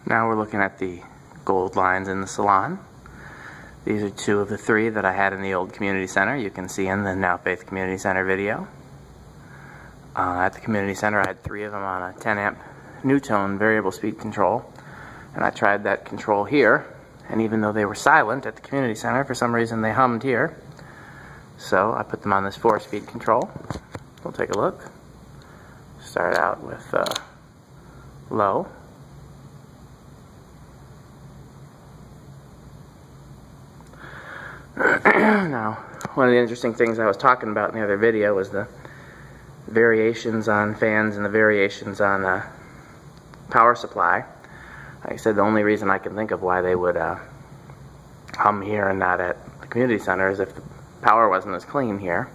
Now we're looking at the gold lines in the salon. These are two of the three that I had in the old community center. You can see in the Now Faith Community Center video. At the community center I had three of them on a 10 amp Newtone variable speed control, and I tried that control here, and even though they were silent at the community center, for some reason they hummed here. So I put them on this 4-speed control. We'll take a look. Start out with low. Now, one of the interesting things I was talking about in the other video was the variations on fans and the variations on power supply. Like I said, the only reason I can think of why they would hum here and not at the community center is if the power wasn't as clean here.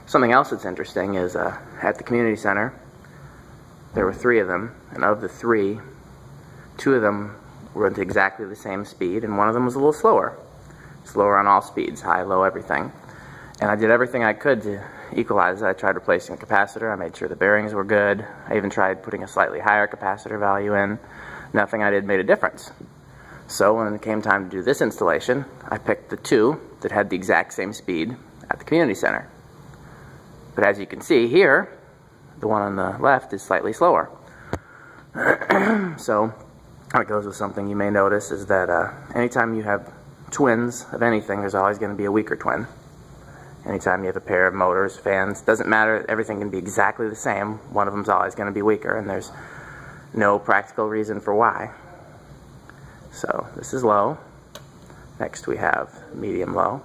Something else that's interesting is at the community center there were three of them, and of the three, two of them were at exactly the same speed, and one of them was a little slower on all speeds, high, low, everything. And I did everything I could to equalize it. I tried replacing a capacitor. I made sure the bearings were good. I even tried putting a slightly higher capacitor value in. Nothing I did made a difference. So when it came time to do this installation, I picked the two that had the exact same speed at the community center. But as you can see here, the one on the left is slightly slower. So how it goes with something you may notice is that anytime you have twins of anything, there's always going to be a weaker twin. Anytime you have a pair of motors, fans, doesn't matter, everything can be exactly the same. One of them's always going to be weaker, and there's no practical reason for why. So this is low. Next we have medium low.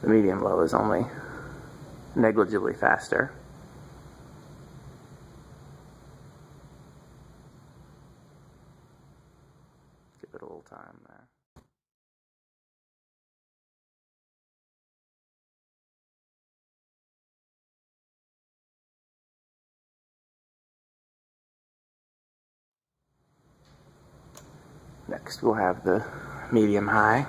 The medium low is only negligibly faster. Give it a little time there. Next we'll have the medium high.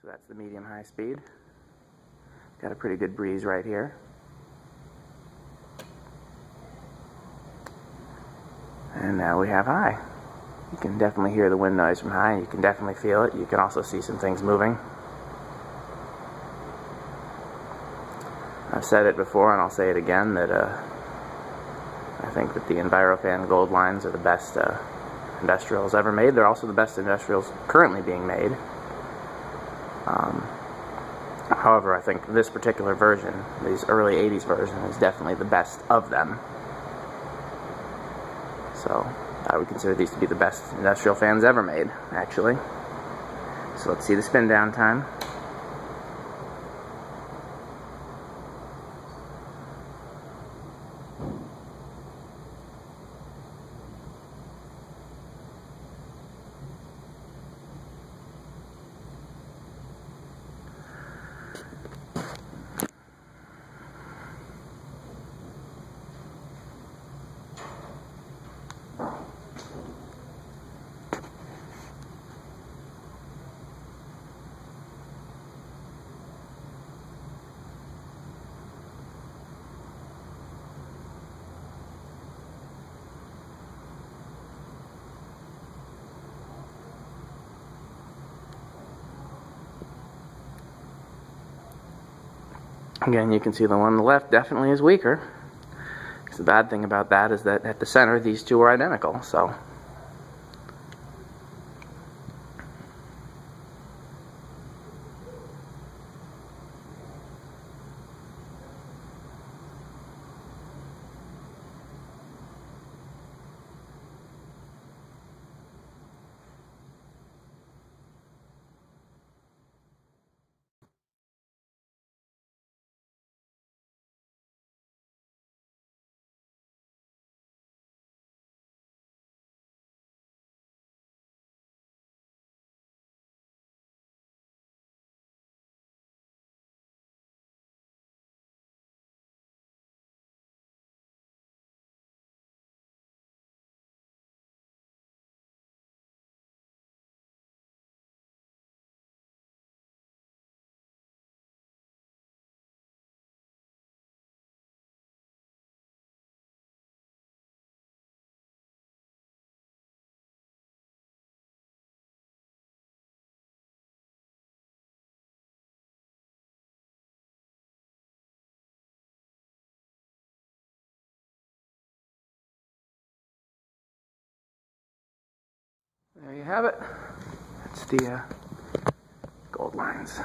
So that's the medium high speed. Got a pretty good breeze right here. And now we have high. You can definitely hear the wind noise from high, and you can definitely feel it. You can also see some things moving. I've said it before and I'll say it again that I think that the Envirofan gold lines are the best industrials ever made. They're also the best industrials currently being made. However, I think this particular version, these early 80s version, is definitely the best of them. So I would consider these to be the best industrial fans ever made, actually. So let's see the spin down time. Again, you can see the one on the left definitely is weaker. Because the bad thing about that is that at the center, these two are identical. So There you have it. That's the gold lines.